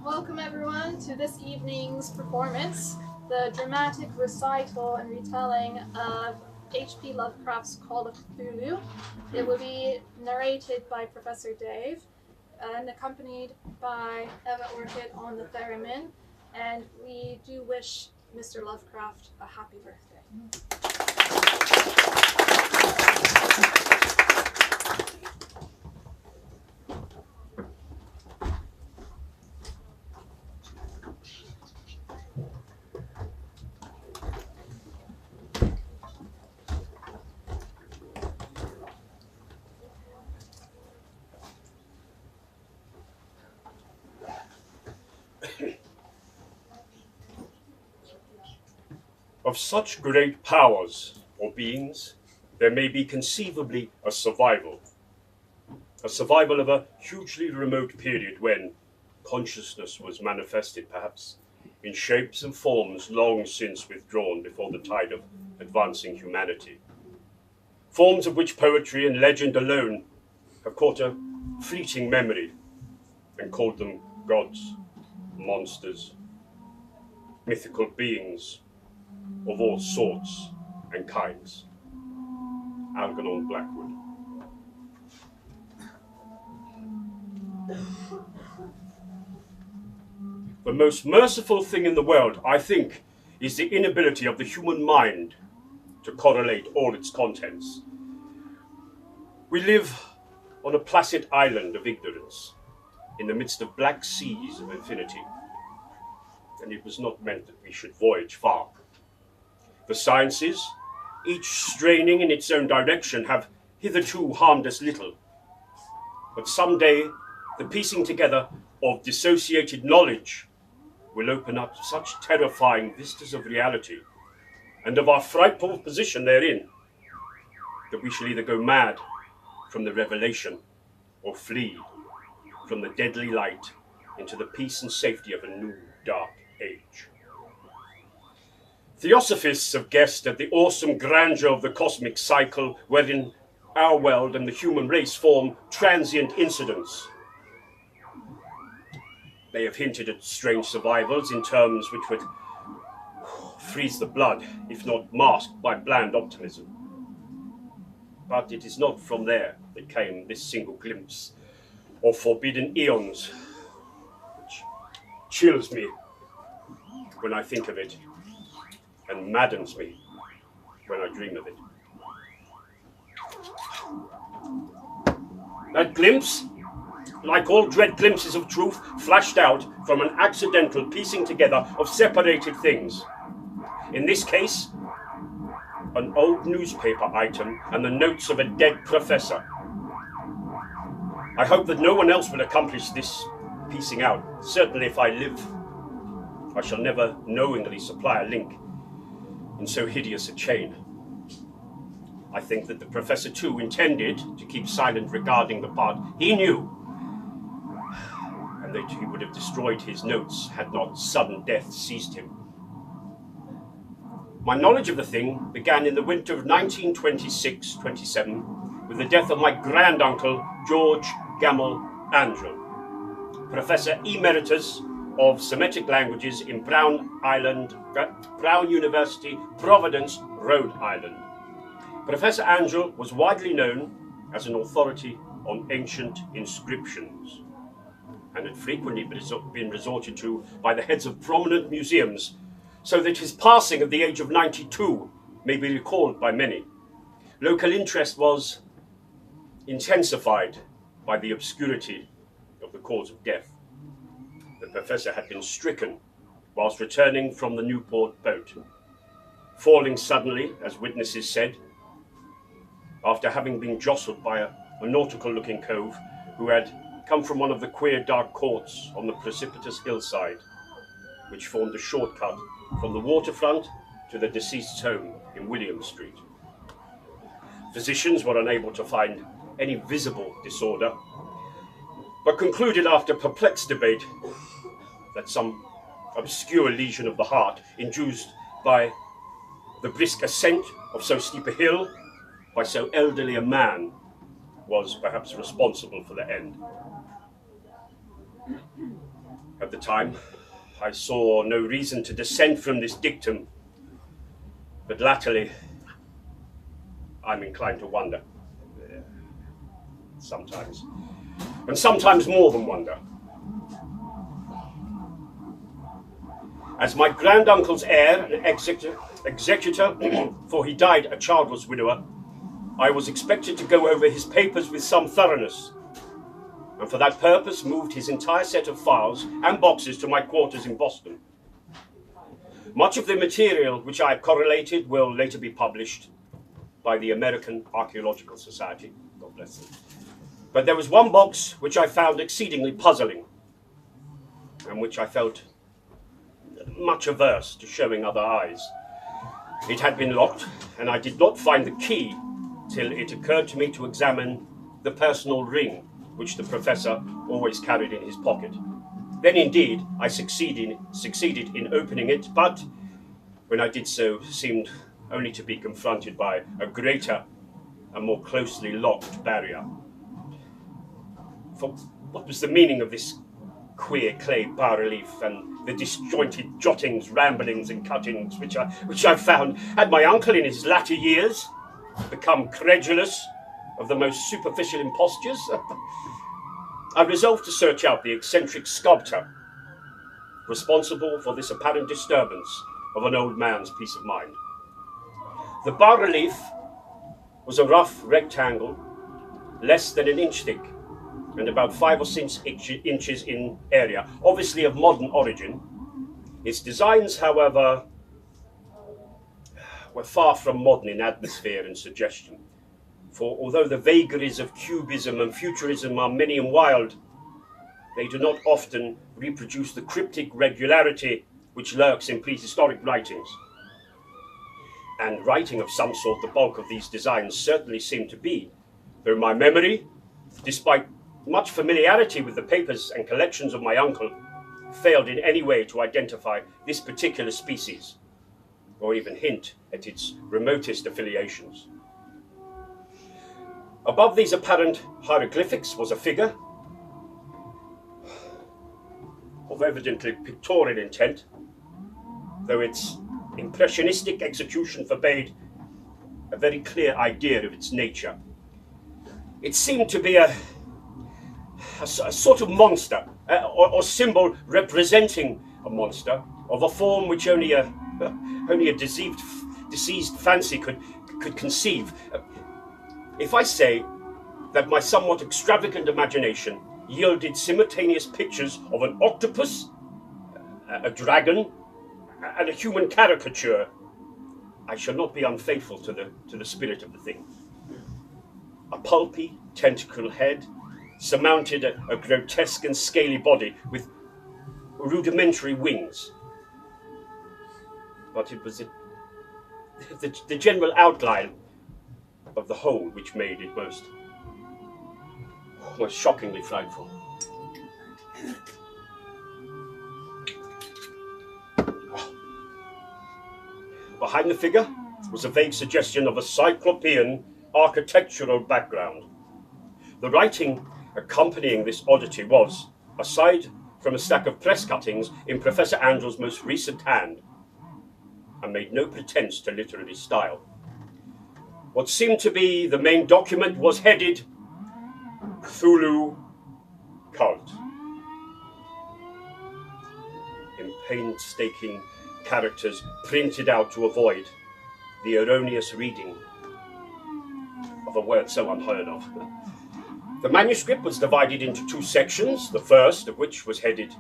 Welcome everyone to this evening's performance, the dramatic recital and retelling of H.P. Lovecraft's Call of Cthulhu. It will be narrated by Professor Dave and accompanied by Ever Orchid on the theremin, and we do wish Mr. Lovecraft a happy birthday. Of such great powers or beings, there may be conceivably a survival of a hugely remote period when consciousness was manifested perhaps in shapes and forms long since withdrawn before the tide of advancing humanity. Forms of which poetry and legend alone have caught a fleeting memory and called them gods, monsters, mythical beings of all sorts and kinds. Algernon Blackwood. The most merciful thing in the world, I think, is the inability of the human mind to correlate all its contents. We live on a placid island of ignorance, in the midst of black seas of infinity, and it was not meant that we should voyage far. The sciences, each straining in its own direction, have hitherto harmed us little. But someday, the piecing together of dissociated knowledge will open up such terrifying vistas of reality and of our frightful position therein, that we shall either go mad from the revelation or flee from the deadly light into the peace and safety of a new dark age. Theosophists have guessed at the awesome grandeur of the cosmic cycle wherein our world and the human race form transient incidents. They have hinted at strange survivals in terms which would freeze the blood, if not masked by bland optimism. But it is not from there that came this single glimpse of forbidden eons, which chills me when I think of it, and maddens me when I dream of it. That glimpse, like all dread glimpses of truth, flashed out from an accidental piecing together of separated things. In this case, an old newspaper item and the notes of a dead professor. I hope that no one else will accomplish this piecing out. Certainly if I live, I shall never knowingly supply a link in so hideous a chain. I think that the professor too intended to keep silent regarding the part he knew, and that he would have destroyed his notes had not sudden death seized him. My knowledge of the thing began in the winter of 1926-27 with the death of my granduncle George Gamble Angel, Professor Emeritus of Semitic Languages in Brown University, Providence, Rhode Island. Professor Angel was widely known as an authority on ancient inscriptions and had frequently been resorted to by the heads of prominent museums, so that his passing at the age of 92 may be recalled by many. Local interest was intensified by the obscurity of the cause of death. The professor had been stricken whilst returning from the Newport boat, falling suddenly, as witnesses said, after having been jostled by a nautical-looking cove who had come from one of the queer dark courts on the precipitous hillside, which formed a shortcut from the waterfront to the deceased's home in William Street. Physicians were unable to find any visible disorder, but concluded after perplexed debate that some obscure lesion of the heart, induced by the brisk ascent of so steep a hill by so elderly a man, was perhaps responsible for the end. At the time, I saw no reason to dissent from this dictum, but latterly, I'm inclined to wonder. Sometimes. And sometimes more than wonder. As my granduncle's heir and executor, for he died a childless widower, I was expected to go over his papers with some thoroughness, and for that purpose moved his entire set of files and boxes to my quarters in Boston. Much of the material which I have correlated will later be published by the American Archaeological Society. God bless them. But there was one box which I found exceedingly puzzling, and which I felt much averse to showing other eyes. It had been locked, and I did not find the key till it occurred to me to examine the personal ring which the professor always carried in his pocket. Then indeed I succeeded in opening it, but when I did so, seemed only to be confronted by a greater and more closely locked barrier. For what was the meaning of this queer clay bas-relief and the disjointed jottings, ramblings and cuttings which I found? Had my uncle in his latter years become credulous of the most superficial impostures? I resolved to search out the eccentric sculptor responsible for this apparent disturbance of an old man's peace of mind. The bas-relief was a rough rectangle, less than an inch thick, and about 5 or 6 inches in area, obviously of modern origin. Its designs, however, were far from modern in atmosphere and suggestion. For although the vagaries of cubism and futurism are many and wild, they do not often reproduce the cryptic regularity which lurks in prehistoric writings. And writing of some sort, the bulk of these designs certainly seem to be, though my memory, despite much familiarity with the papers and collections of my uncle, failed in any way to identify this particular species, or even hint at its remotest affiliations. Above these apparent hieroglyphics was a figure of evidently pictorial intent, though its impressionistic execution forbade a very clear idea of its nature. It seemed to be a sort of monster, or symbol representing a monster of a form which only a diseased fancy could conceive. If I say that my somewhat extravagant imagination yielded simultaneous pictures of an octopus, a dragon, and a human caricature, I shall not be unfaithful to the spirit of the thing. A pulpy, tentacle head surmounted a grotesque and scaly body with rudimentary wings. But it was the general outline of the whole which made it most shockingly frightful. Behind the figure was a vague suggestion of a cyclopean architectural background. The writing accompanying this oddity was, aside from a stack of press cuttings, in Professor Andrew's most recent hand, and made no pretense to literary style. What seemed to be the main document was headed Cthulhu Cult, in painstaking characters printed out to avoid the erroneous reading of a word so unheard of. The manuscript was divided into 2 sections, the first of which was headed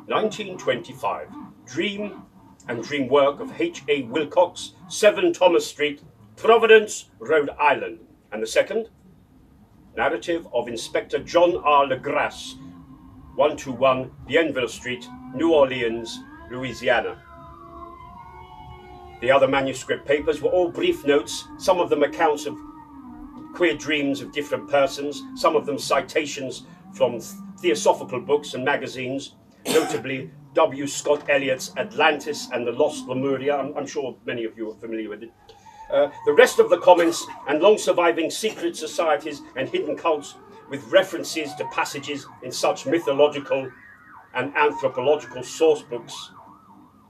1925, Dream and Dream Work of H.A. Wilcox, 7 Thomas Street, Providence, Rhode Island, and the second, Narrative of Inspector John R. Legrasse, 121 Bienville Street, New Orleans, Louisiana. The other manuscript papers were all brief notes, some of them accounts of queer dreams of different persons, some of them citations from theosophical books and magazines, notably W. Scott Eliot's Atlantis and the Lost Lemuria. I'm sure many of you are familiar with it. The rest of the comments and long-surviving secret societies and hidden cults with references to passages in such mythological and anthropological source books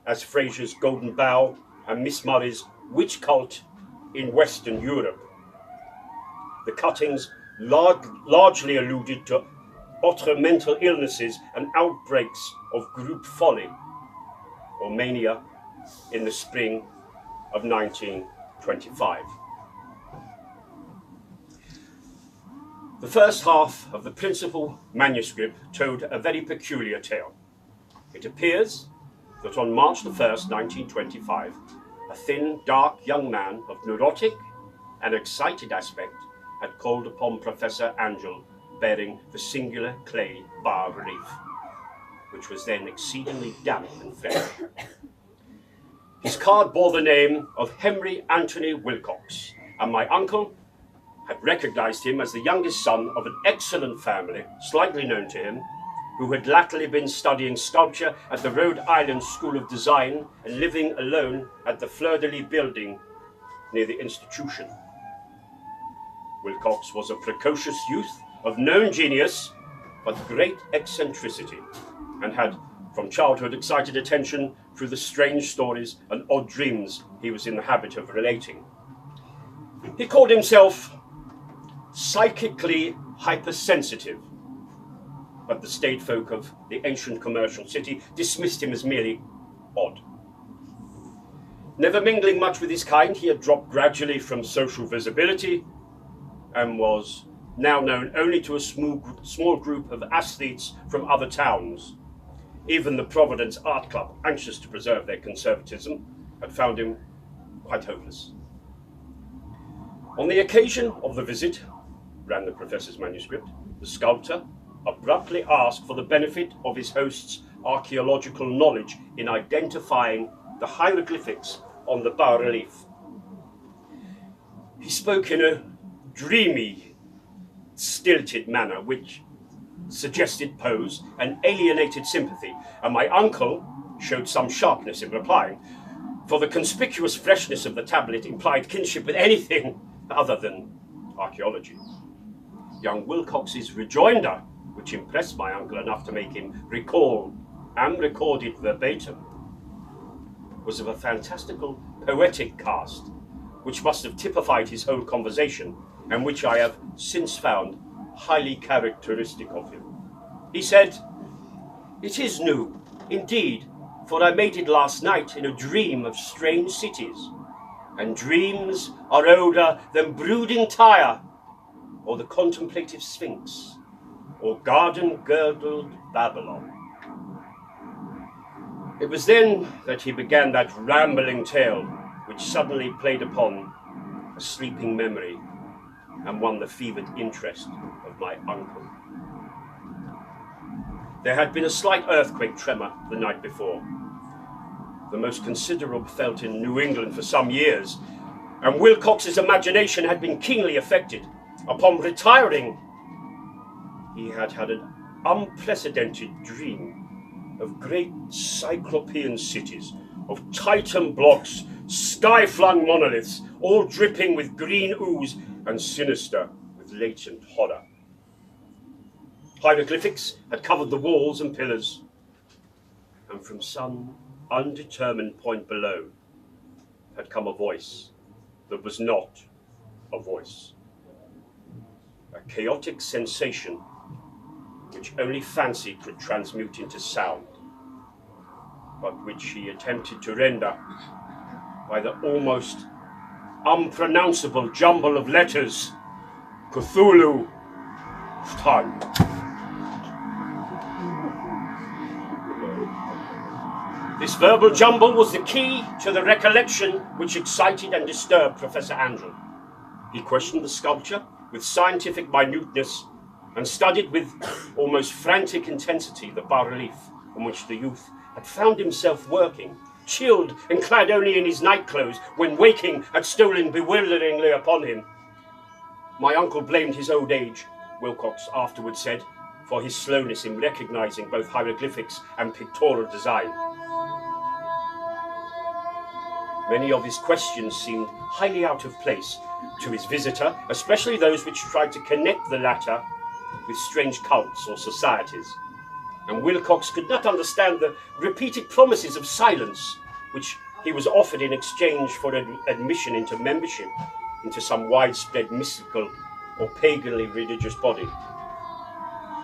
as Fraser's Golden Bough and Miss Murray's Witch Cult in Western Europe. The cuttings largely alluded to utter mental illnesses and outbreaks of group folly or mania in the spring of 1925. The first half of the principal manuscript told a very peculiar tale. It appears that on March the 1st, 1925, a thin, dark young man of neurotic and excited aspect had called upon Professor Angel bearing the singular clay bas-relief, which was then exceedingly damp and fresh. His card bore the name of Henry Anthony Wilcox, and my uncle had recognized him as the youngest son of an excellent family, slightly known to him, who had latterly been studying sculpture at the Rhode Island School of Design and living alone at the Fleur-de-Lis building near the institution. Wilcox was a precocious youth of known genius, but great eccentricity, and had from childhood excited attention through the strange stories and odd dreams he was in the habit of relating. He called himself psychically hypersensitive, but the staid folk of the ancient commercial city dismissed him as merely odd. Never mingling much with his kind, he had dropped gradually from social visibility and was now known only to a small group of athletes from other towns. Even the Providence Art Club, anxious to preserve their conservatism, had found him quite hopeless. On the occasion of the visit, ran the professor's manuscript, the sculptor abruptly asked for the benefit of his host's archaeological knowledge in identifying the hieroglyphics on the bas-relief. He spoke in a dreamy, stilted manner which suggested pose and alienated sympathy, and my uncle showed some sharpness in replying, for the conspicuous freshness of the tablet implied kinship with anything other than archaeology. Young Wilcox's rejoinder, which impressed my uncle enough to make him recall and record it verbatim, was of a fantastical, poetic cast, which must have typified his whole conversation, and which I have since found highly characteristic of him. He said, "It is new, indeed, for I made it last night in a dream of strange cities, and dreams are older than brooding Tyre, or the contemplative Sphinx, or garden-girdled Babylon." It was then that he began that rambling tale which suddenly played upon a sleeping memory and won the fevered interest of my uncle. There had been a slight earthquake tremor the night before, the most considerable felt in New England for some years, and Wilcox's imagination had been keenly affected. Upon retiring, he had had an unprecedented dream of great cyclopean cities, of Titan blocks, sky-flung monoliths, all dripping with green ooze and sinister with latent horror. Hieroglyphics had covered the walls and pillars, and from some undetermined point below had come a voice that was not a voice. A chaotic sensation which only fancy could transmute into sound, but which he attempted to render by the almost unpronounceable jumble of letters, Cthulhu Mythos. This verbal jumble was the key to the recollection which excited and disturbed Professor Angel. He questioned the sculpture with scientific minuteness and studied with almost frantic intensity the bas-relief on which the youth had found himself working, chilled and clad only in his nightclothes when waking had stolen bewilderingly upon him. My uncle blamed his old age, Wilcox afterwards said, for his slowness in recognizing both hieroglyphics and pictorial design. Many of his questions seemed highly out of place to his visitor, especially those which tried to connect the latter with strange cults or societies. And Wilcox could not understand the repeated promises of silence which he was offered in exchange for admission into membership into some widespread mystical or paganly religious body.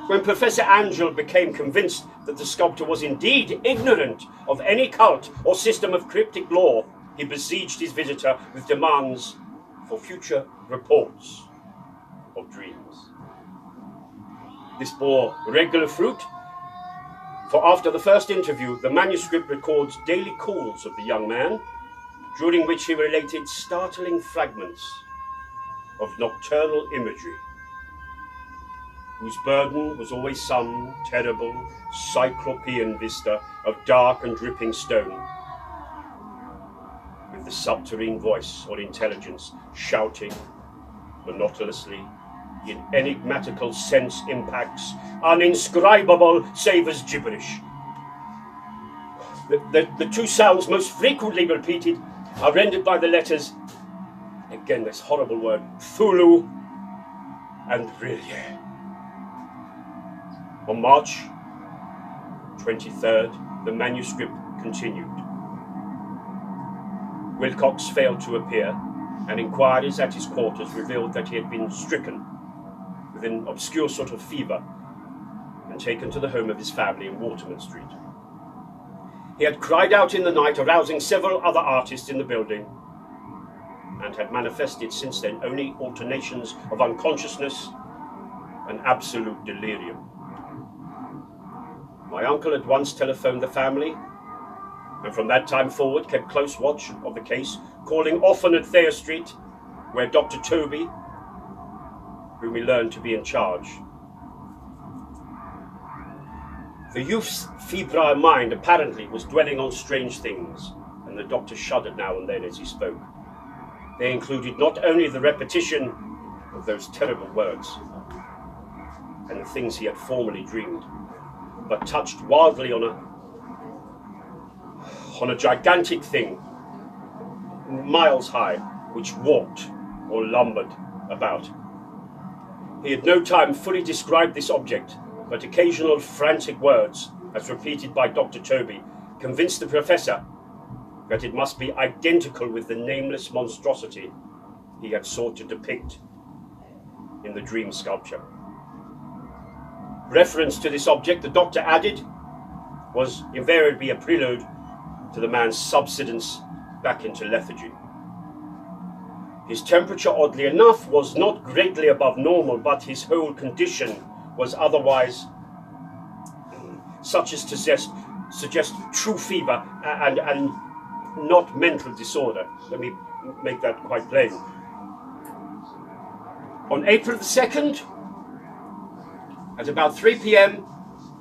When Professor Angel became convinced that the sculptor was indeed ignorant of any cult or system of cryptic law, he besieged his visitor with demands for future reports of dreams. This bore regular fruit, for after the first interview, the manuscript records daily calls of the young man, during which he related startling fragments of nocturnal imagery, whose burden was always some terrible cyclopean vista of dark and dripping stone, with the subterranean voice or intelligence shouting monotonously in enigmatical sense impacts, uninscribable save as gibberish. The two sounds most frequently repeated are rendered by the letters, again this horrible word, Cthulhu and Rilye. On March 23rd, the manuscript continued. Wilcox failed to appear, and inquiries at his quarters revealed that he had been stricken with an obscure sort of fever and taken to the home of his family in Waterman Street. He had cried out in the night, arousing several other artists in the building, and had manifested since then only alternations of unconsciousness and absolute delirium. My uncle at once telephoned the family, and from that time forward kept close watch of the case, calling often at Thayer Street, where Dr. Toby, whom we learned to be in charge. The youth's febrile mind apparently was dwelling on strange things, and the doctor shuddered now and then as he spoke. They included not only the repetition of those terrible words and the things he had formerly dreamed, but touched wildly on a gigantic thing, miles high, which walked or lumbered about. He had no time fully described this object, but occasional frantic words, as repeated by Dr. Toby, convinced the professor that it must be identical with the nameless monstrosity he had sought to depict in the dream sculpture. Reference to this object, the doctor added, was invariably a prelude to the man's subsidence back into lethargy. His temperature, oddly enough, was not greatly above normal, but his whole condition was otherwise such as to suggest true fever and not mental disorder. Let me make that quite plain. On April the 2nd, at about 3 p.m.,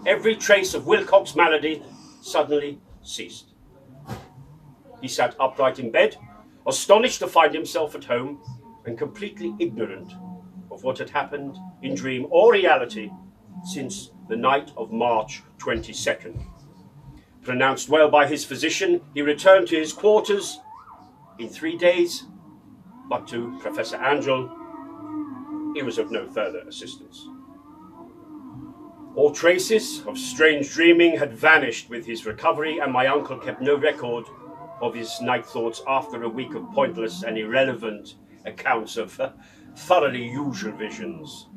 every trace of Wilcox's malady suddenly ceased. He sat upright in bed, astonished to find himself at home and completely ignorant of what had happened in dream or reality since the night of March 22nd. Pronounced well by his physician, he returned to his quarters in 3 days, but to Professor Angel, he was of no further assistance. All traces of strange dreaming had vanished with his recovery, and my uncle kept no record of his night thoughts after a week of pointless and irrelevant accounts of thoroughly usual visions.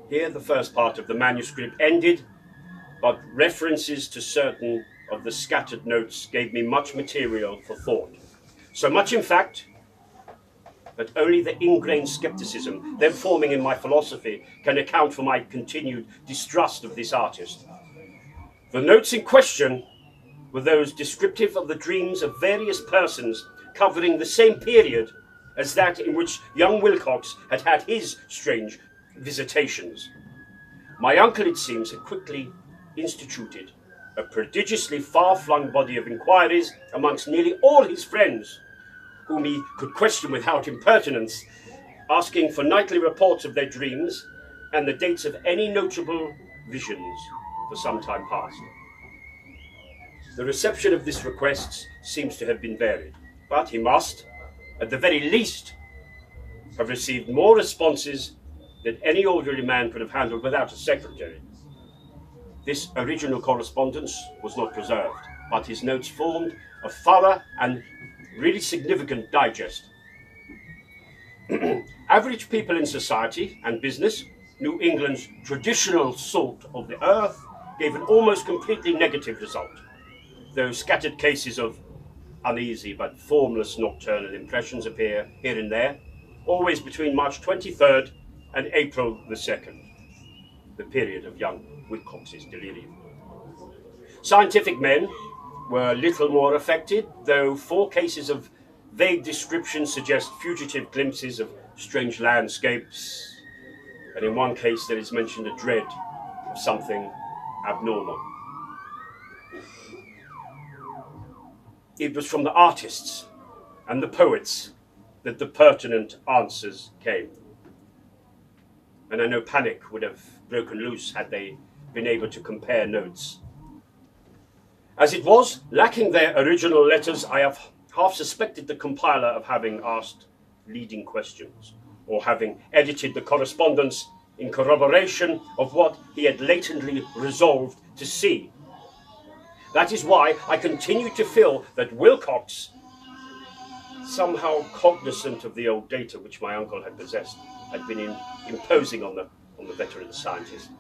Here the first part of the manuscript ended, but references to certain of the scattered notes gave me much material for thought. So much, in fact, that only the ingrained skepticism then forming in my philosophy can account for my continued distrust of this artist. The notes in question were those descriptive of the dreams of various persons covering the same period as that in which young Wilcox had had his strange visitations. My uncle, it seems, had quickly instituted a prodigiously far-flung body of inquiries amongst nearly all his friends, whom he could question without impertinence, asking for nightly reports of their dreams and the dates of any notable visions for some time past. The reception of this request seems to have been varied, but he must, at the very least, have received more responses than any ordinary man could have handled without a secretary. This original correspondence was not preserved, but his notes formed a thorough and really significant digest. Average people in society and business, New England's traditional salt of the earth, gave an almost completely negative result, though scattered cases of uneasy but formless nocturnal impressions appear here and there, always between March 23rd and April the 2nd, the period of young Wilcox's delirium. Scientific men were little more affected, though 4 cases of vague descriptions suggest fugitive glimpses of strange landscapes, and in one case there is mentioned a dread of something abnormal. It was from the artists and the poets that the pertinent answers came. And I know panic would have broken loose had they been able to compare notes. As it was, lacking their original letters, I have half suspected the compiler of having asked leading questions, or having edited the correspondence in corroboration of what he had latently resolved to see. That is why I continue to feel that Wilcox, somehow cognizant of the old data which my uncle had possessed, had been imposing on the veteran scientist.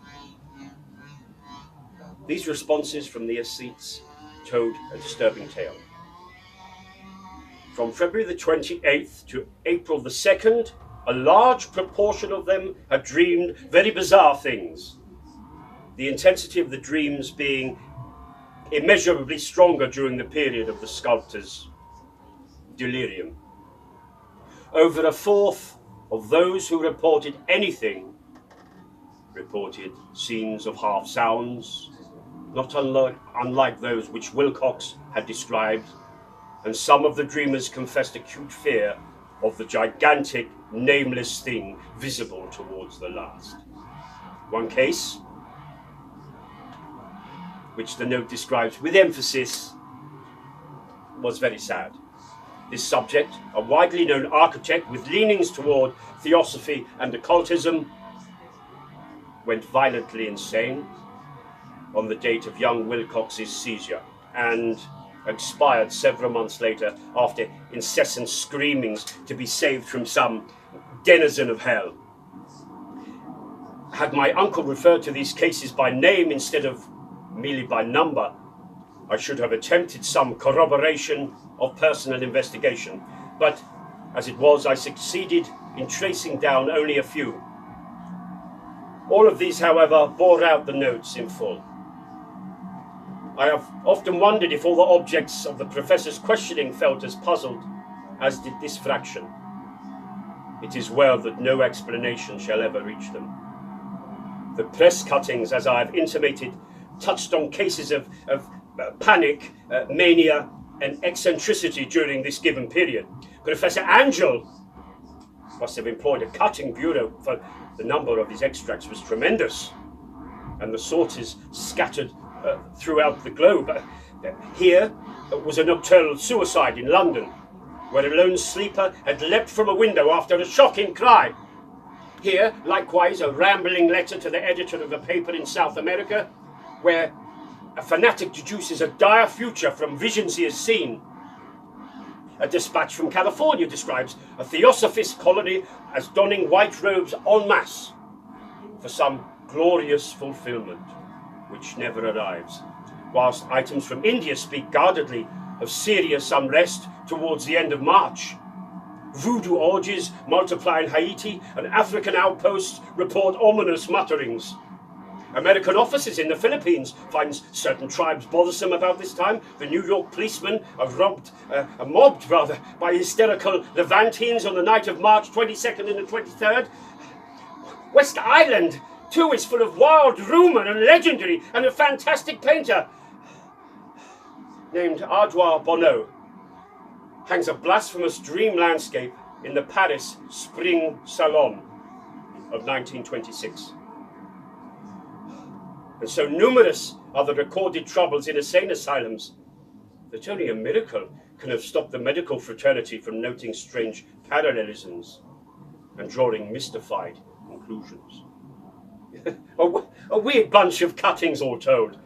These responses from the ascetes told a disturbing tale. From February the 28th to April the 2nd, a large proportion of them had dreamed very bizarre things, the intensity of the dreams being immeasurably stronger during the period of the sculptor's delirium. Over a fourth of those who reported anything reported scenes of half sounds, not unlike those which Wilcox had described, and some of the dreamers confessed acute fear of the gigantic, nameless thing visible towards the last. One case, which the note describes with emphasis, was very sad. This subject, a widely known architect with leanings toward theosophy and occultism, went violently insane on the date of young Wilcox's seizure and expired several months later after incessant screamings to be saved from some denizen of hell. Had my uncle referred to these cases by name instead of merely by number, I should have attempted some corroboration of personal investigation, but as it was, I succeeded in tracing down only a few. All of these, however, bore out the notes in full. I have often wondered if all the objects of the professor's questioning felt as puzzled as did this fraction. It is well that no explanation shall ever reach them. The press cuttings, as I have intimated, touched on cases of panic, mania, and eccentricity during this given period. Professor Angel must have employed a cutting bureau, for the number of his extracts was tremendous, and the sources scattered throughout the globe. Here was a nocturnal suicide in London, where a lone sleeper had leapt from a window after a shocking cry. Here, likewise, a rambling letter to the editor of a paper in South America, where a fanatic deduces a dire future from visions he has seen. A dispatch from California describes a theosophist colony as donning white robes en masse for some glorious fulfillment, which never arrives, whilst items from India speak guardedly of serious unrest towards the end of March. Voodoo orgies multiply in Haiti, and African outposts report ominous mutterings. American officers in the Philippines find certain tribes bothersome about this time. The New York policemen are mobbed by hysterical Levantines on the night of March 22nd and the 23rd. West Island, too, is full of wild rumour and legendary, and a fantastic painter named Ardois Bonneau hangs a blasphemous dream landscape in the Paris Spring Salon of 1926. And so numerous are the recorded troubles in insane asylums that only a miracle can have stopped the medical fraternity from noting strange parallelisms and drawing mystified conclusions. A weird bunch of cuttings all told,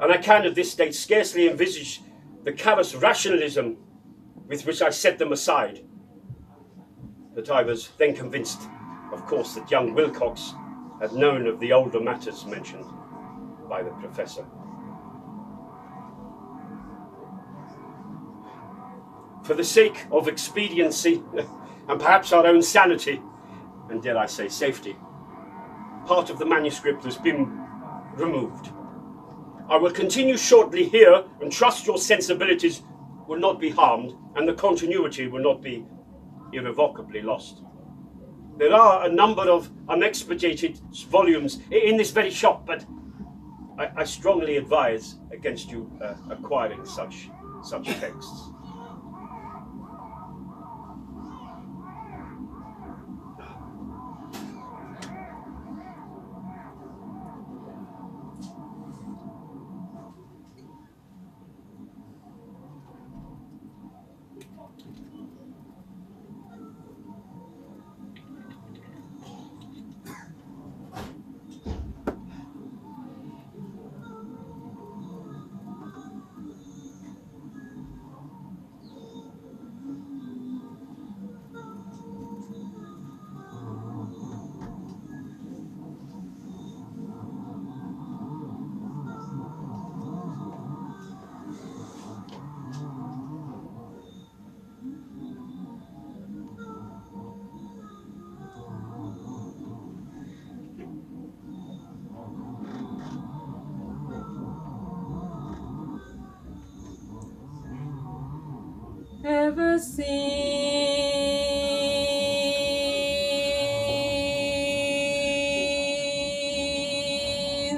and I can at this stage scarcely envisage the callous rationalism with which I set them aside. But I was then convinced, of course, that young Wilcox had known of the older matters mentioned by the professor. For the sake of expediency and perhaps our own sanity, and dare I say safety, part of the manuscript has been removed. I will continue shortly here and trust your sensibilities will not be harmed and the continuity will not be irrevocably lost. There are a number of unexpurgated volumes in this very shop, but I strongly advise against you acquiring such texts. Ever seen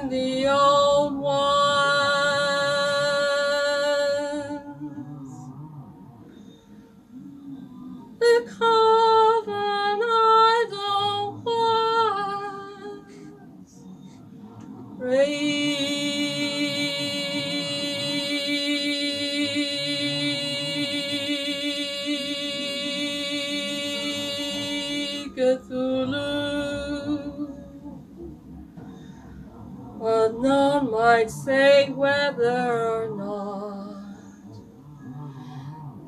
the old ones? The carven idol was Cthulhu, but none might say whether or not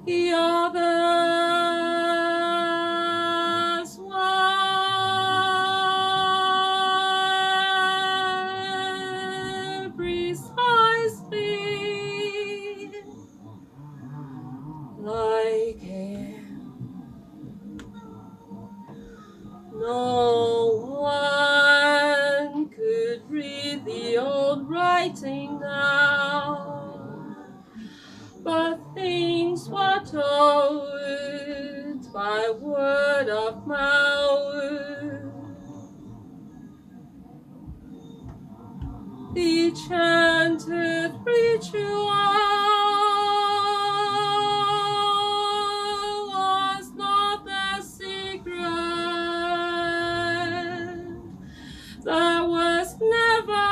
the others were precisely like him. No one could read the old writing now, but things were told by word of mouth. The chanted ritual was not the secret. There was never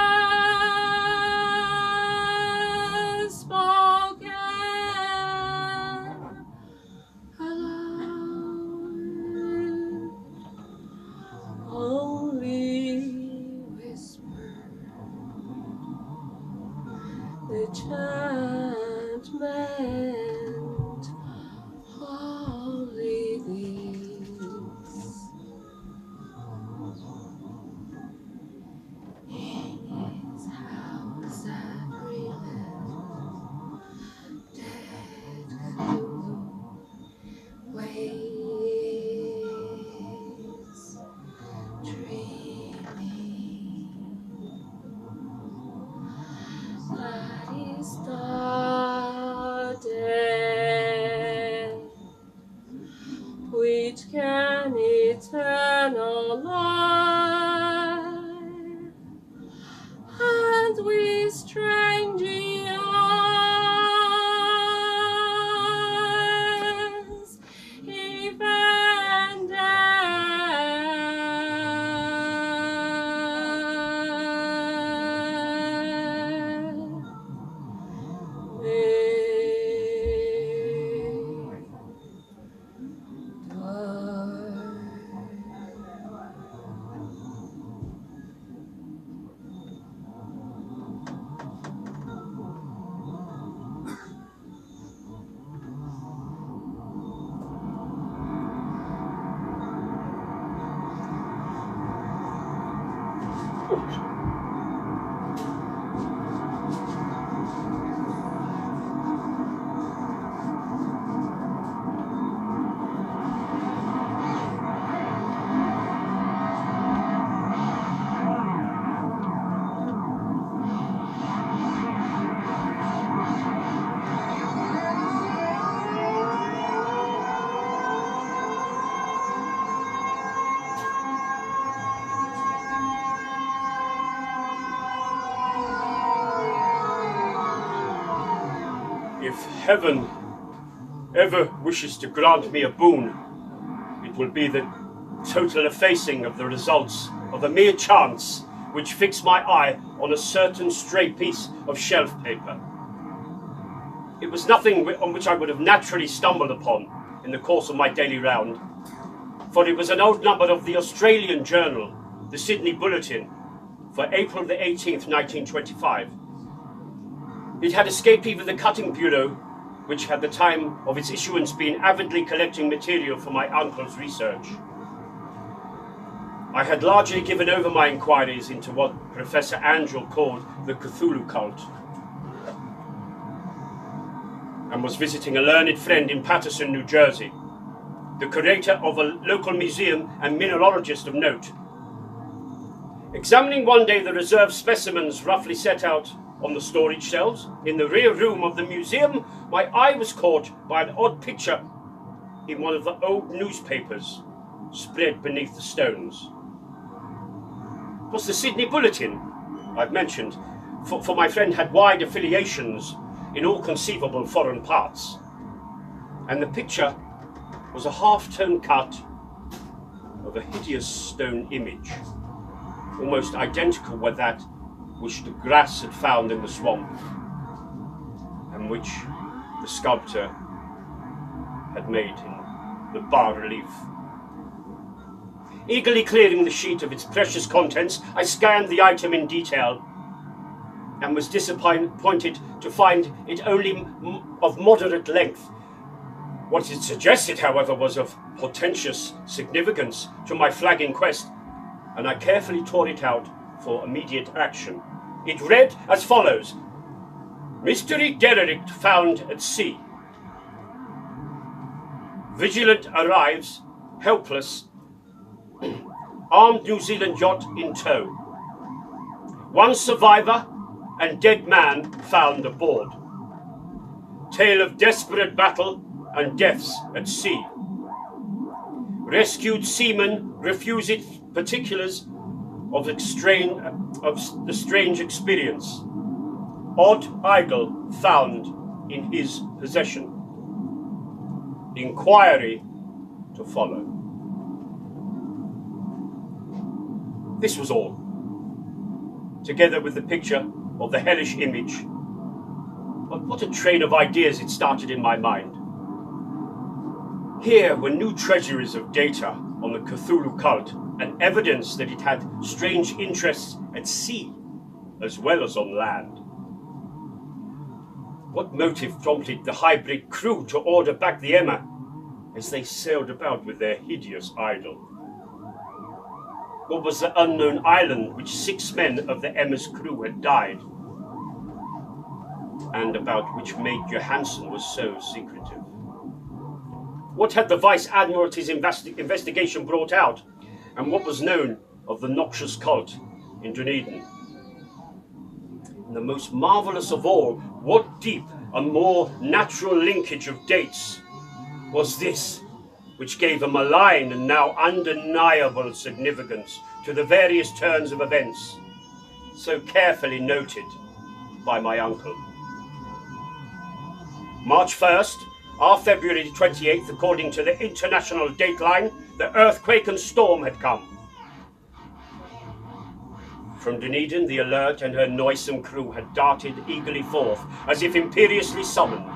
spoken aloud, only whispered. The chant meant only this: in his house at Greenland, dead Cthulhu waits, dreaming that is started, which can eternal life, and with strange eyes, even death If heaven ever wishes to grant me a boon, it will be the total effacing of the results of a mere chance which fixed my eye on a certain stray piece of shelf paper. It was nothing on which I would have naturally stumbled upon in the course of my daily round, for it was an old number of the Australian journal, the Sydney Bulletin, for April the 18th, 1925. It had escaped even the cutting bureau, which had the time of its issuance been avidly collecting material for my uncle's research. I had largely given over my inquiries into what Professor Angel called the Cthulhu cult, and was visiting a learned friend in Paterson, New Jersey, the curator of a local museum and mineralogist of note. Examining one day the reserved specimens roughly set out on the storage shelves in the rear room of the museum, my eye was caught by an odd picture in one of the old newspapers spread beneath the stones. It was the Sydney Bulletin I've mentioned, for my friend had wide affiliations in all conceivable foreign parts, and the picture was a half-tone cut of a hideous stone image, almost identical with that which the grass had found in the swamp, and which the sculptor had made in the bas-relief. Eagerly clearing the sheet of its precious contents, I scanned the item in detail, and was disappointed to find it only of moderate length. What it suggested, however, was of portentous significance to my flagging quest, and I carefully tore it out for immediate action. It read as follows: Mystery derelict found at sea. Vigilant arrives, helpless, armed New Zealand yacht in tow. One survivor and dead man found aboard. Tale of desperate battle and deaths at sea. Rescued seamen refused particulars of the strange experience. Odd idol found in his possession. Inquiry to follow. This was all, together with the picture of the hellish image. But what a train of ideas it started in my mind. Here were new treasuries of data on the Cthulhu cult and evidence that it had strange interests at sea as well as on land. What motive prompted the hybrid crew to order back the Emma as they sailed about with their hideous idol? What was the unknown island which 6 men of the Emma's crew had died, and about which Major Hansen was so secretive? What had the Vice Admiralty's investigation brought out, and what was known of the noxious cult in Dunedin? And the most marvellous of all, what deep and more natural linkage of dates was this, which gave a malign and now undeniable significance to the various turns of events, so carefully noted by my uncle. March 1st, or February 28th, according to the international dateline, the earthquake and storm had come. From Dunedin, the Alert and her noisome crew had darted eagerly forth, as if imperiously summoned,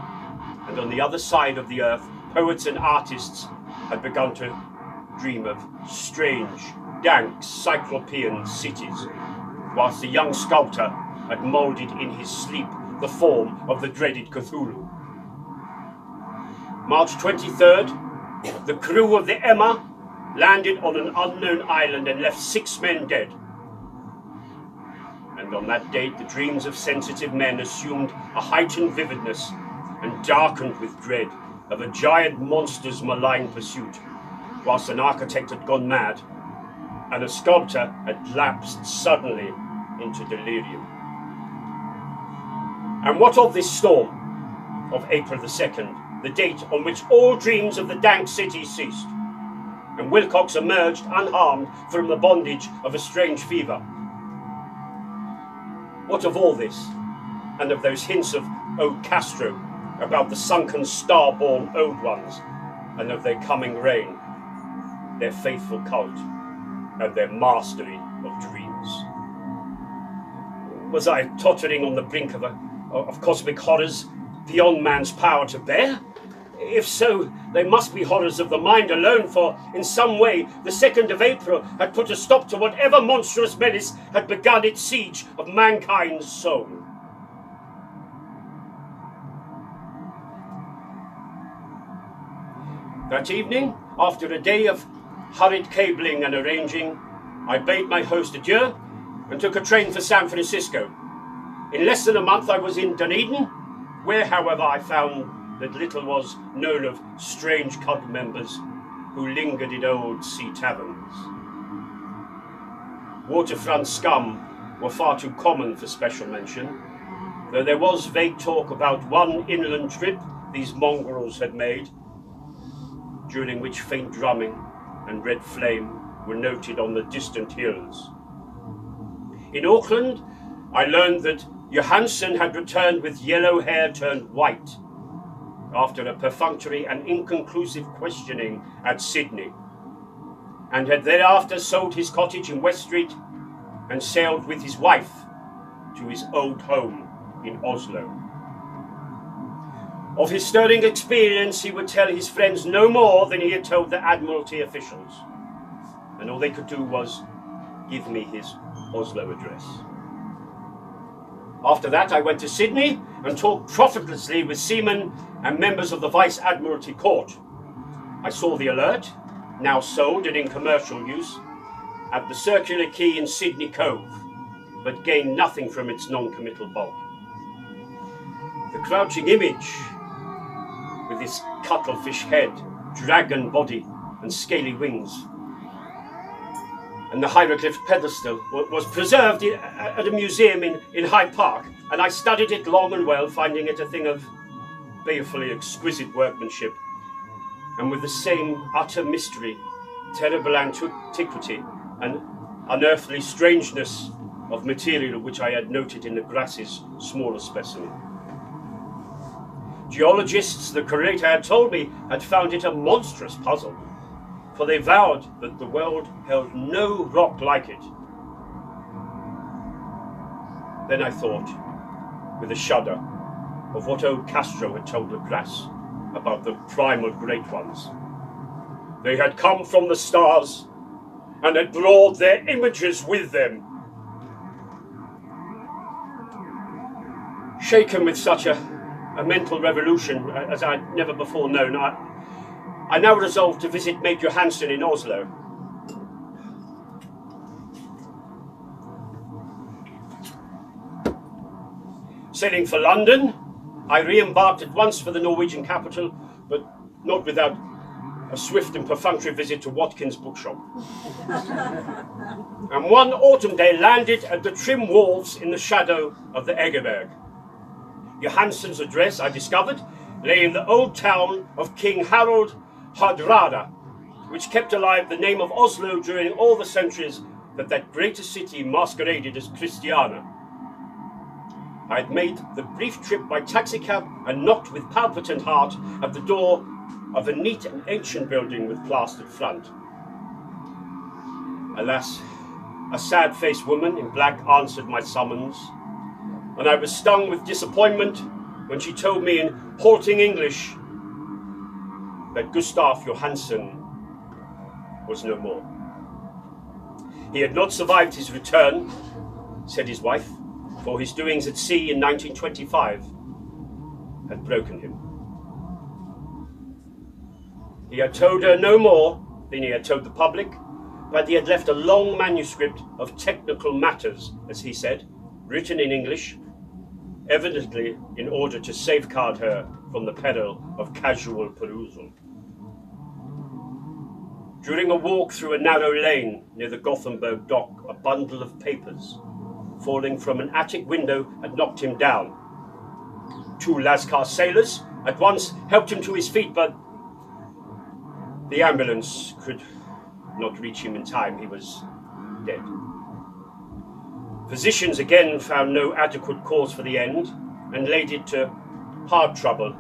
and on the other side of the earth, poets and artists had begun to dream of strange, dank, cyclopean cities, whilst the young sculptor had moulded in his sleep the form of the dreaded Cthulhu. March 23rd, the crew of the Emma landed on an unknown island and left 6 men dead. And on that date, the dreams of sensitive men assumed a heightened vividness and darkened with dread of a giant monster's malign pursuit, whilst an architect had gone mad and a sculptor had lapsed suddenly into delirium. And what of this storm of April the 2nd, the date on which all dreams of the dank city ceased, and Wilcox emerged unharmed from the bondage of a strange fever? What of all this, and of those hints of Old Castro, about the sunken star-born old ones and of their coming reign, their faithful cult, and their mastery of dreams. Was I tottering on the brink of cosmic horrors beyond man's power to bear? If so, they must be horrors of the mind alone, for in some way the 2nd of April had put a stop to whatever monstrous menace had begun its siege of mankind's soul. That evening, after a day of hurried cabling and arranging, I bade my host adieu and took a train for San Francisco. In less than a month I was in Dunedin, where, however, I found that little was known of strange cult members who lingered in old sea taverns. Waterfront scum were far too common for special mention, though there was vague talk about one inland trip these mongrels had made, during which faint drumming and red flame were noted on the distant hills. In Auckland, I learned that Johansen had returned with yellow hair turned white after a perfunctory and inconclusive questioning at Sydney, and had thereafter sold his cottage in West Street and sailed with his wife to his old home in Oslo. Of his stirring experience, he would tell his friends no more than he had told the Admiralty officials, and all they could do was give me his Oslo address. After that, I went to Sydney and talked profitlessly with seamen and members of the Vice Admiralty Court. I saw the Alert, now sold and in commercial use, at the Circular Quay in Sydney Cove, but gained nothing from its non-committal bulk. The crouching image, with its cuttlefish head, dragon body, and scaly wings, and the hieroglyph pedestal was preserved at a museum in Hyde Park, and I studied it long and well, finding it a thing of balefully exquisite workmanship, and with the same utter mystery, terrible antiquity, and unearthly strangeness of material which I had noted in the Grass's smaller specimen. Geologists, the curator had told me, had found it a monstrous puzzle, for they vowed that the world held no rock like it. Then I thought, with a shudder, of what old Castro had told the Grass about the primal great ones. They had come from the stars and had brought their images with them. Shaken with such a mental revolution as I'd never before known, I now resolved to visit Major Johansen in Oslo. Sailing for London, I re-embarked at once for the Norwegian capital, but not without a swift and perfunctory visit to Watkins Bookshop. And one autumn day landed at the trim wharves in the shadow of the Egeberg. Johansen's address, I discovered, lay in the old town of King Harald Hardrada, which kept alive the name of Oslo during all the centuries that greater city masqueraded as Christiana. I had made the brief trip by taxicab and knocked with palpitant heart at the door of a neat and ancient building with plastered front. Alas, a sad-faced woman in black answered my summons, and I was stung with disappointment when she told me in halting English that Gustav Johansen was no more. He had not survived his return, said his wife, for his doings at sea in 1925 had broken him. He had told her no more than he had told the public, but he had left a long manuscript of technical matters, as he said, written in English, evidently in order to safeguard her from the peril of casual perusal. During a walk through a narrow lane near the Gothenburg dock, a bundle of papers falling from an attic window had knocked him down. Two Lascar sailors at once helped him to his feet, but the ambulance could not reach him in time. He was dead. Physicians again found no adequate cause for the end and laid it to heart trouble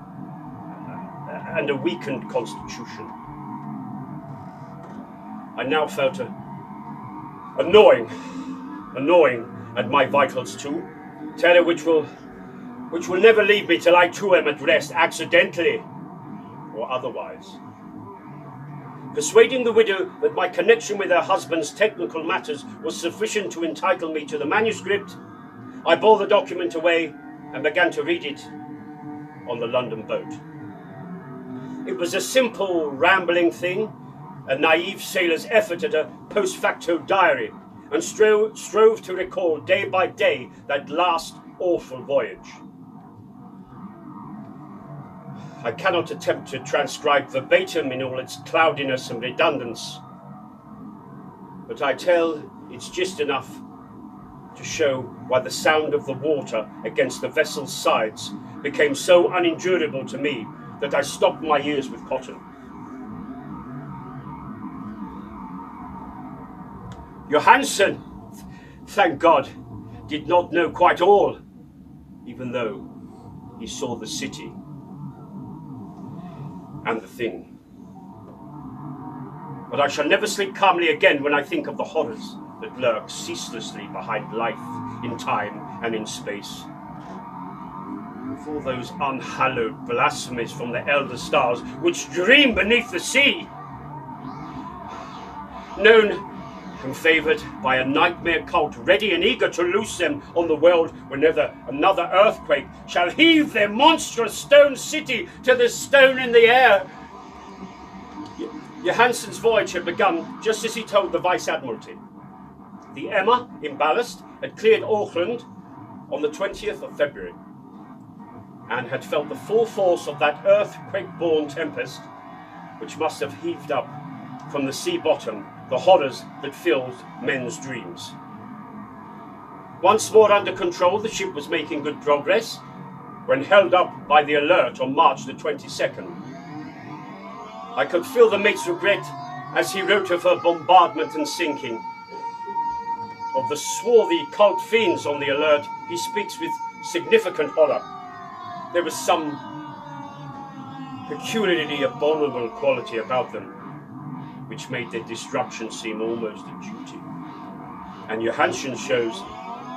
and a weakened constitution. I now felt annoying at my vitals too, terror which will never leave me till I too am at rest, accidentally or otherwise. Persuading the widow that my connection with her husband's technical matters was sufficient to entitle me to the manuscript, I bore the document away and began to read it on the London boat. It was a simple, rambling thing, a naive sailor's effort at a post facto diary, and strove to recall day by day that last awful voyage. I cannot attempt to transcribe verbatim in all its cloudiness and redundance, but I tell it's just enough to show why the sound of the water against the vessel's sides became so unendurable to me that I stopped my ears with cotton. Johansen, thank God, did not know quite all, even though he saw the city and the thing. But I shall never sleep calmly again when I think of the horrors that lurk ceaselessly behind life in time and in space. For those unhallowed blasphemies from the elder stars which dream beneath the sea, known and favoured by a nightmare cult ready and eager to loose them on the world whenever another earthquake shall heave their monstrous stone city to the stone in the air. Johansen's voyage had begun just as he told the Vice-Admiralty. The Emma, in ballast, had cleared Auckland on the 20th of February and had felt the full force of that earthquake-born tempest which must have heaved up from the sea bottom the horrors that filled men's dreams. Once more under control, the ship was making good progress when held up by the Alert on March the 22nd. I could feel the mate's regret as he wrote of her bombardment and sinking. Of the swarthy cult fiends on the Alert, he speaks with significant horror. There was some peculiarly abominable quality about them, which made their destruction seem almost a duty. And Johansen shows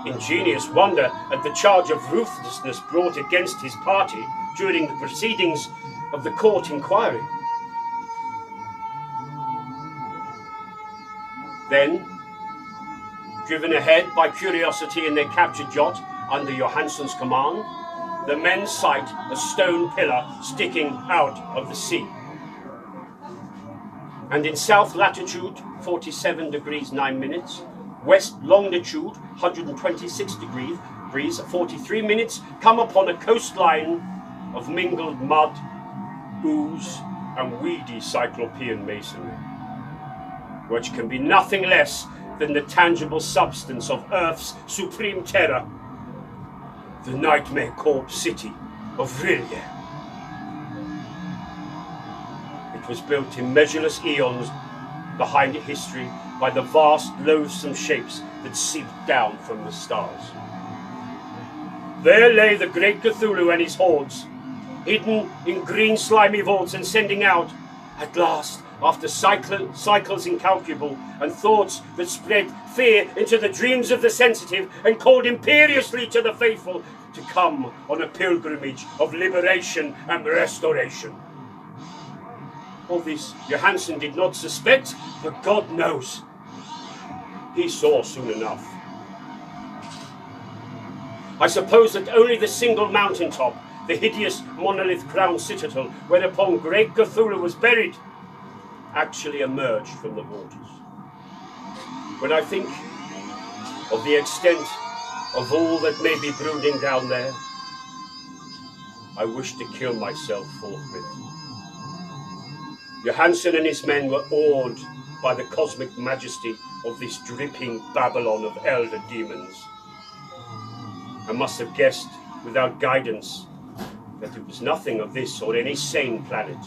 ingenious wonder at the charge of ruthlessness brought against his party during the proceedings of the court inquiry. Then, driven ahead by curiosity in their captured yacht under Johansen's command, the men sight a stone pillar sticking out of the sea. And in south latitude 47 degrees 9 minutes, west longitude 126 degrees 43 minutes, come upon a coastline of mingled mud, ooze, and weedy cyclopean masonry, which can be nothing less than the tangible substance of Earth's supreme terror, the nightmare corpse city of Rillier. It was built in measureless eons behind history by the vast, loathsome shapes that seeped down from the stars. There lay the great Cthulhu and his hordes, hidden in green slimy vaults and sending out, at last, after cycles incalculable and thoughts that spread fear into the dreams of the sensitive and called imperiously to the faithful to come on a pilgrimage of liberation and restoration. All this Johansen did not suspect, but God knows. He saw soon enough. I suppose that only the single mountaintop, the hideous monolith-crowned citadel whereupon great Cthulhu was buried, actually emerged from the waters. When I think of the extent of all that may be brooding down there, I wish to kill myself forthwith. Johansen and his men were awed by the cosmic majesty of this dripping Babylon of elder demons, and must have guessed without guidance that it was nothing of this or any sane planet.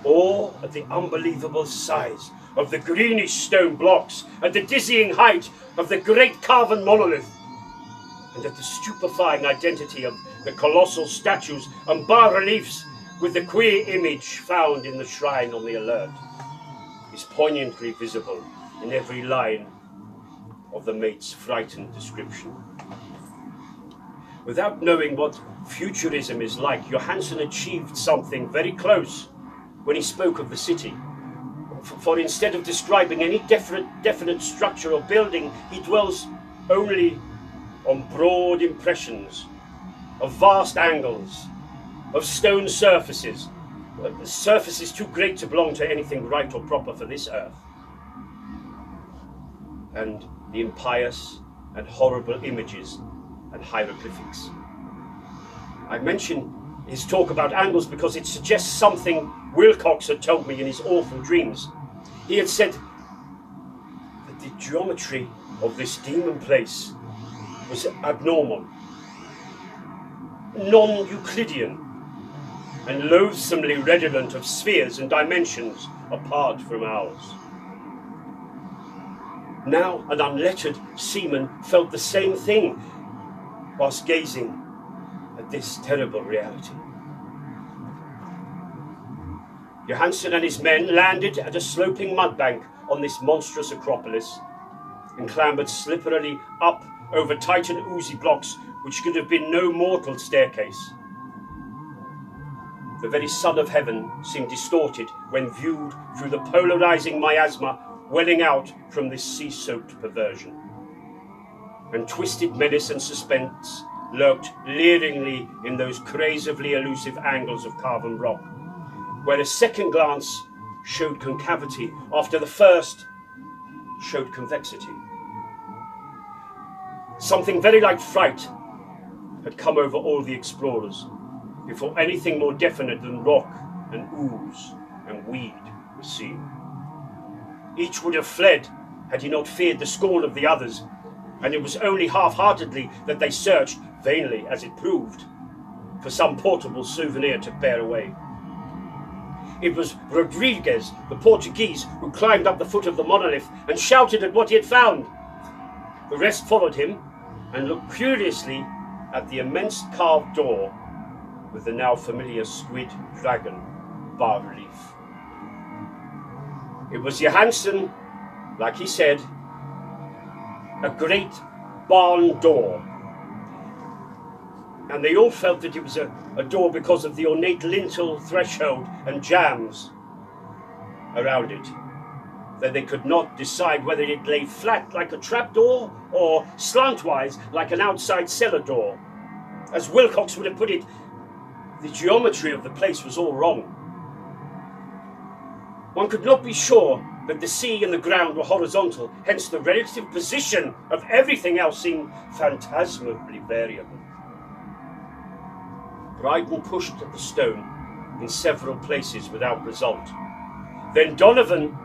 Or at the unbelievable size of the greenish stone blocks, at the dizzying height of the great carven monolith, and at the stupefying identity of the colossal statues and bas-reliefs with the queer image found in the shrine on the alert, is poignantly visible in every line of the mate's frightened description. Without knowing what futurism is like, Johansen achieved something very close when he spoke of the city. For instead of describing any definite structure or building, he dwells only on broad impressions of vast angles, of stone surfaces, surfaces too great to belong to anything right or proper for this earth, and the impious and horrible images and hieroglyphics. I mention his talk about angles because it suggests something Wilcox had told me in his awful dreams. He had said that the geometry of this demon place was abnormal, non-Euclidean, and loathsomely redolent of spheres and dimensions apart from ours. Now an unlettered seaman felt the same thing whilst gazing at this terrible reality. Johansen and his men landed at a sloping mudbank on this monstrous acropolis and clambered slipperily up over tight and oozy blocks which could have been no mortal staircase. The very sun of heaven seemed distorted when viewed through the polarizing miasma welling out from this sea-soaked perversion. And twisted menace and suspense lurked leeringly in those crazily elusive angles of carven rock, where a second glance showed concavity after the first showed convexity. Something very like fright had come over all the explorers before anything more definite than rock and ooze and weed was seen. Each would have fled had he not feared the scorn of the others, and it was only half-heartedly that they searched, vainly as it proved, for some portable souvenir to bear away. It was Rodriguez, the Portuguese, who climbed up the foot of the monolith and shouted at what he had found. The rest followed him and looked curiously at the immense carved door with the now familiar squid dragon bas-relief. It was Johansen, like he said, a great barn door. And they all felt that it was a door because of the ornate lintel, threshold and jambs around it, that they could not decide whether it lay flat like a trapdoor or slantwise like an outside cellar door. As Wilcox would have put it, the geometry of the place was all wrong. One could not be sure that the sea and the ground were horizontal, hence the relative position of everything else seemed phantasmally variable. Bryden pushed at the stone in several places without result. Then Donovan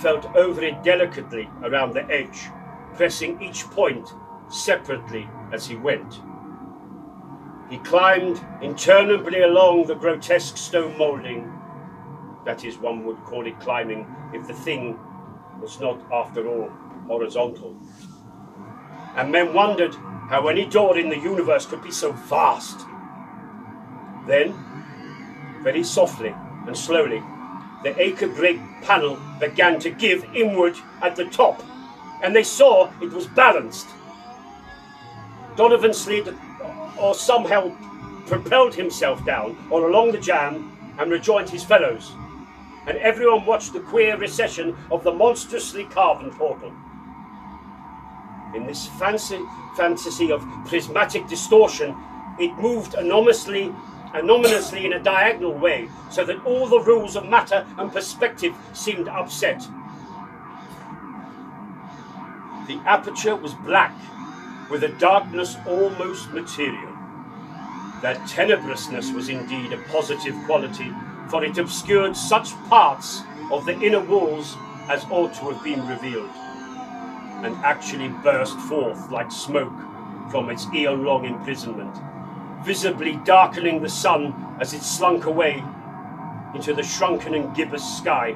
felt over it delicately around the edge, pressing each point separately as he went. He climbed interminably along the grotesque stone moulding. That is, one would call it climbing if the thing was not, after all, horizontal. And men wondered how any door in the universe could be so vast. Then, very softly and slowly, the acre-great panel began to give inward at the top, and they saw it was balanced. Donovan slid or somehow propelled himself down or along the jamb and rejoined his fellows, and everyone watched the queer recession of the monstrously carven portal. In this fantasy of prismatic distortion, it moved anomalously in a diagonal way, so that all the rules of matter and perspective seemed upset. The aperture was black, with a darkness almost material. That tenebrousness was indeed a positive quality, for it obscured such parts of the inner walls as ought to have been revealed, and actually burst forth like smoke from its eon-long imprisonment, visibly darkening the sun as it slunk away into the shrunken and gibbous sky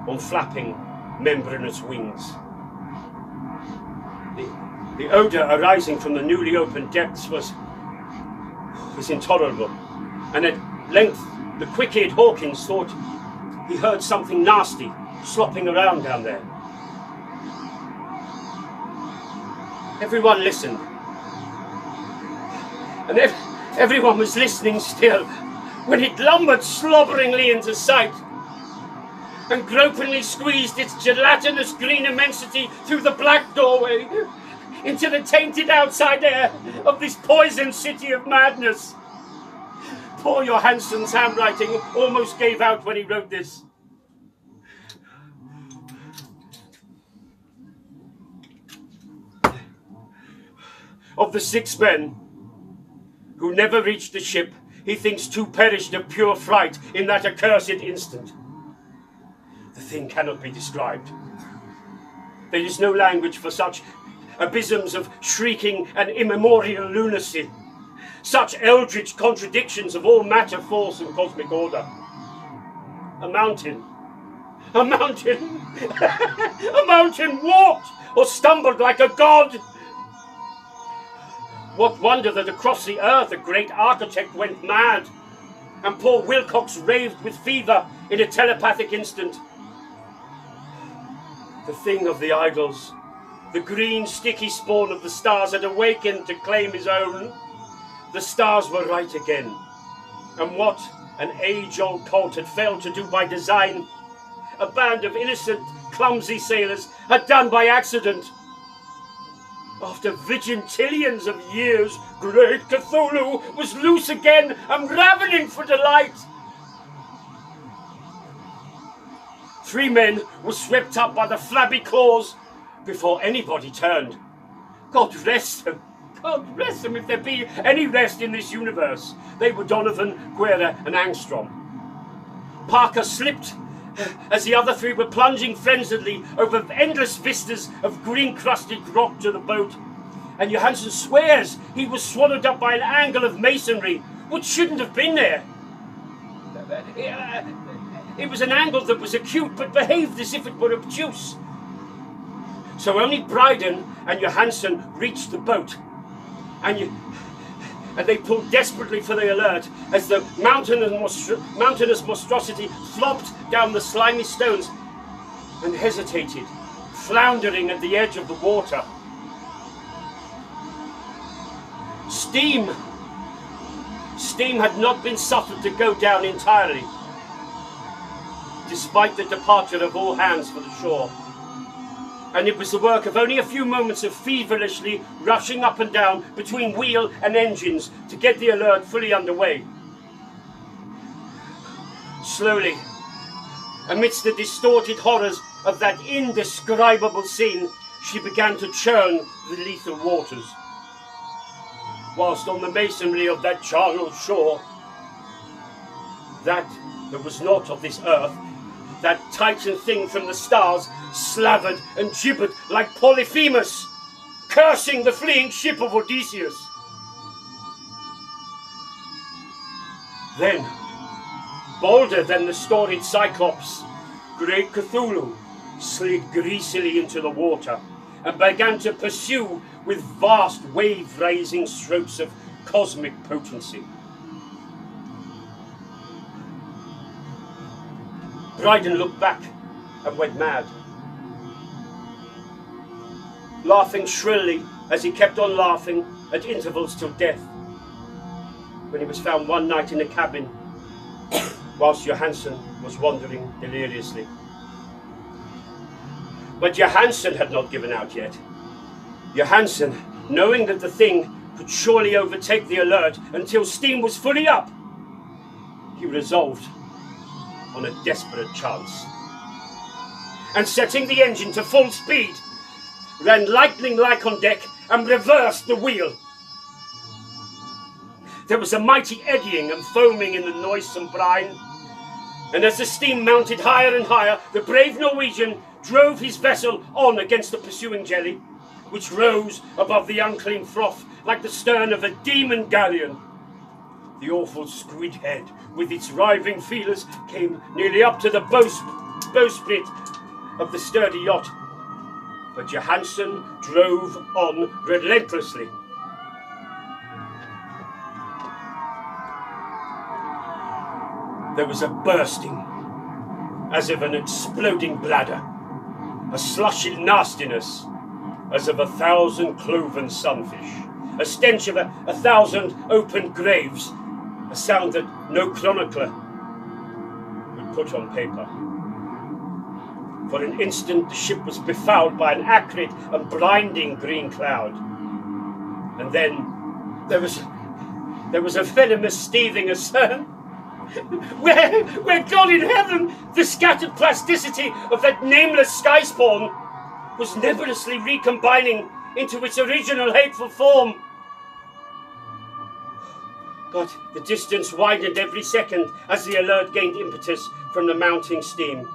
on flapping membranous wings. The odour arising from the newly opened depths was intolerable, and at length The quick-eared Hawkins thought he heard something nasty slopping around down there. Everyone listened. And everyone was listening still when it lumbered slobberingly into sight and gropingly squeezed its gelatinous green immensity through the black doorway into the tainted outside air of this poisoned city of madness. Poor Johansson's handwriting almost gave out when he wrote this. Of the 6 men who never reached the ship, he thinks 2 perished of pure fright in that accursed instant. The thing cannot be described. There is no language for such abysms of shrieking and immemorial lunacy, such eldritch contradictions of all matter, force, and cosmic order. A mountain, a mountain walked or stumbled like a god. What wonder that across the earth a great architect went mad, and poor Wilcox raved with fever in a telepathic instant. The thing of the idols, the green sticky spawn of the stars, had awakened to claim his own. The stars were right again, and what an age-old cult had failed to do by design, a band of innocent, clumsy sailors had done by accident. After vigintillions of years, great Cthulhu was loose again and ravening for delight. 3 men were swept up by the flabby claws before anybody turned. God rest them. God rest them if there be any rest in this universe. They were Donovan, Guerra, and Angstrom. Parker slipped as the other 3 were plunging frenziedly over endless vistas of green-crusted rock to the boat, and Johansson swears he was swallowed up by an angle of masonry which shouldn't have been there. It was an angle that was acute but behaved as if it were obtuse. So only Bryden and Johansson reached the boat, and they pulled desperately for the alert as the mountainous monstrosity flopped down the slimy stones and hesitated, floundering at the edge of the water. Steam had not been suffered to go down entirely, despite the departure of all hands for the shore. And it was the work of only a few moments of feverishly rushing up and down between wheel and engines to get the alert fully underway. Slowly, amidst the distorted horrors of that indescribable scene, she began to churn the lethal waters. Whilst on the masonry of that charnel shore, that was not of this earth, that titan thing from the stars slavered and gibbered like Polyphemus, cursing the fleeing ship of Odysseus. Then, bolder than the storied Cyclops, great Cthulhu slid greasily into the water and began to pursue with vast wave-raising strokes of cosmic potency. Bryden looked back and went mad, laughing shrilly as he kept on laughing at intervals till death, when he was found one night in a cabin whilst Johansson was wandering deliriously. But Johansson had not given out yet. Johansson, knowing that the thing could surely overtake the alert until steam was fully up, he resolved on a desperate chance, and setting the engine to full speed, ran lightning-like on deck and reversed the wheel. There was a mighty eddying and foaming in the noisome brine, and as the steam mounted higher and higher, the brave Norwegian drove his vessel on against the pursuing jelly, which rose above the unclean froth like the stern of a demon galleon. The awful squid head, with its writhing feelers, came nearly up to the bowsprit of the sturdy yacht. But Johansson drove on relentlessly. there was a bursting, as of an exploding bladder, a slushy nastiness, as of 1,000 cloven sunfish, a stench of 1,000 open graves, a sound that no chronicler would put on paper. For an instant the ship was befouled by an acrid and blinding green cloud. And then there was a venomous seething astern, where God in heaven, the scattered plasticity of that nameless sky spawn was nebulously recombining into its original hateful form. But the distance widened every second as the alert gained impetus from the mounting steam.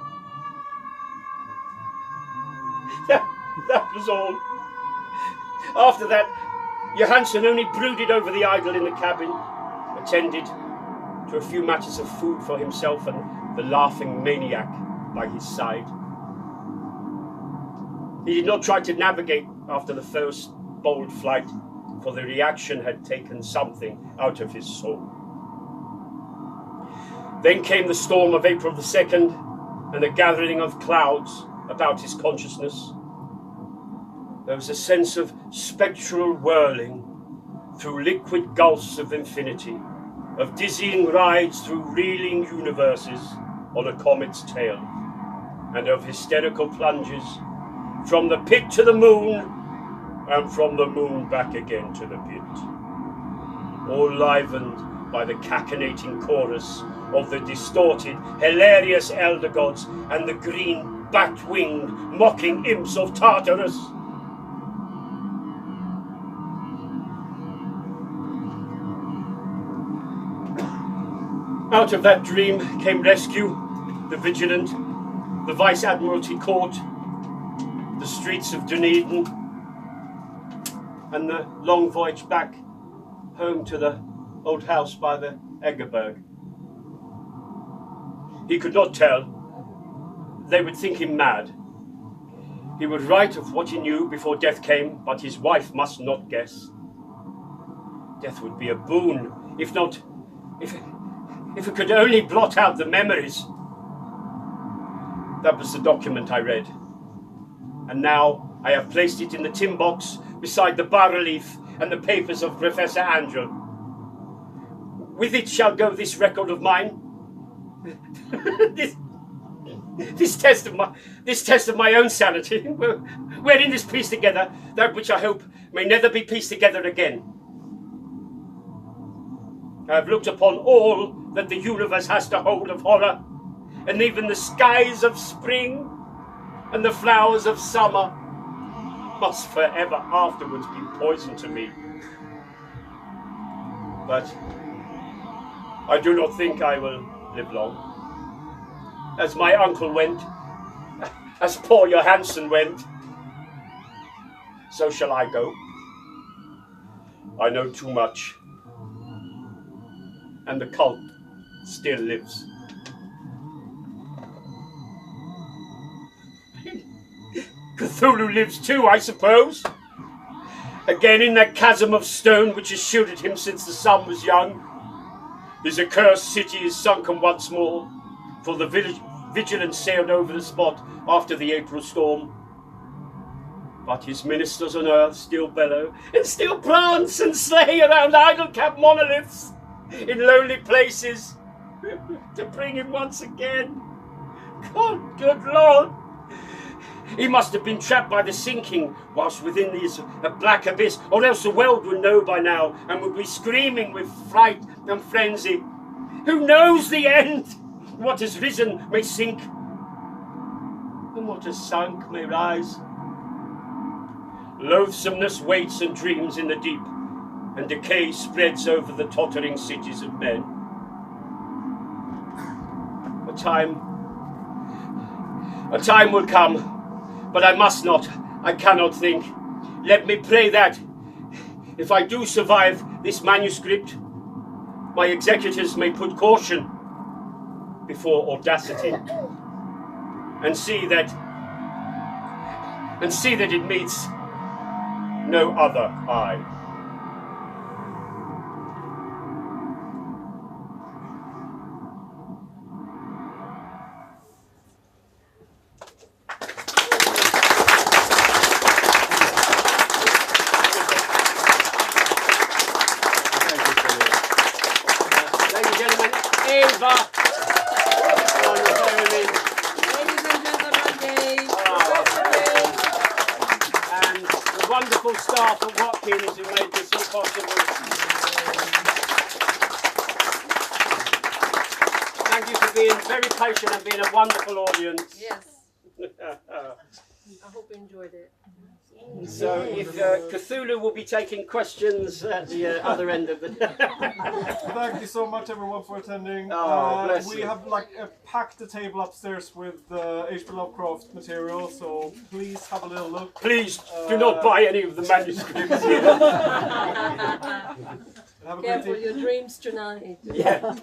That was all. After that, Johansen only brooded over the idol in the cabin, attended to a few matters of food for himself and the laughing maniac by his side. He did not try to navigate after the first bold flight, for the reaction had taken something out of his soul. Then came the storm of April the 2nd and a gathering of clouds about his consciousness. There was a sense of spectral whirling through liquid gulfs of infinity, of dizzying rides through reeling universes on a comet's tail, and of hysterical plunges from the pit to the moon, and from the moon back again to the pit, all livened by the cachinnating chorus of the distorted, hilarious elder gods and the green, bat-winged, mocking imps of Tartarus. Out of that dream came rescue, the Vigilant, the Vice Admiralty Court, the streets of Dunedin, and the long voyage back home to the old house by the Eggerberg. He could not tell. They would think him mad. He would write of what he knew before death came, but his wife must not guess. Death would be a boon, if it could only blot out the memories. That was the document I read. And now I have placed it in the tin box beside the bas-relief and the papers of Professor Andrew. With it shall go this record of mine. this test of my own sanity, wherein is pieced together that which I hope may never be pieced together again. I have looked upon all that the universe has to hold of horror, and even the skies of spring and the flowers of summer must forever afterwards be poison to me. But I do not think I will live long. As my uncle went, as poor Johansen went, so shall I go. I know too much, and the cult still lives. Cthulhu lives too, I suppose. Again in that chasm of stone which has shielded him since the sun was young. His accursed city is sunken once more, for the Vigilance sailed over the spot after the April storm. But his ministers on earth still bellow, and still prance and slay around idol-capped monoliths in lonely places to bring him once again. God, good Lord! He must have been trapped by the sinking whilst within this black abyss, or else the world would know by now and would be screaming with fright and frenzy. Who knows the end? What has risen may sink, and what has sunk may rise. Loathsomeness waits and dreams in the deep, and decay spreads over the tottering cities of men. A time will come, but I must not, I cannot think. Let me pray that, if I do survive this manuscript, my executors may put caution before audacity, and see that it meets no other eye. Eva. On the ceremony. Ladies and gentlemen, Dave. And the wonderful staff at Watkins who made this all possible. Thank you for being very patient and being a wonderful audience. Yes. I hope you enjoyed it. So if Cthulhu will be taking questions at the other end of the... Thank you so much everyone for attending. Oh, bless we you. have packed the table upstairs with H.P. Lovecraft material, so please have a little look. Please do not buy any of the manuscripts. And have a great Careful day. your dreams tonight. Yeah.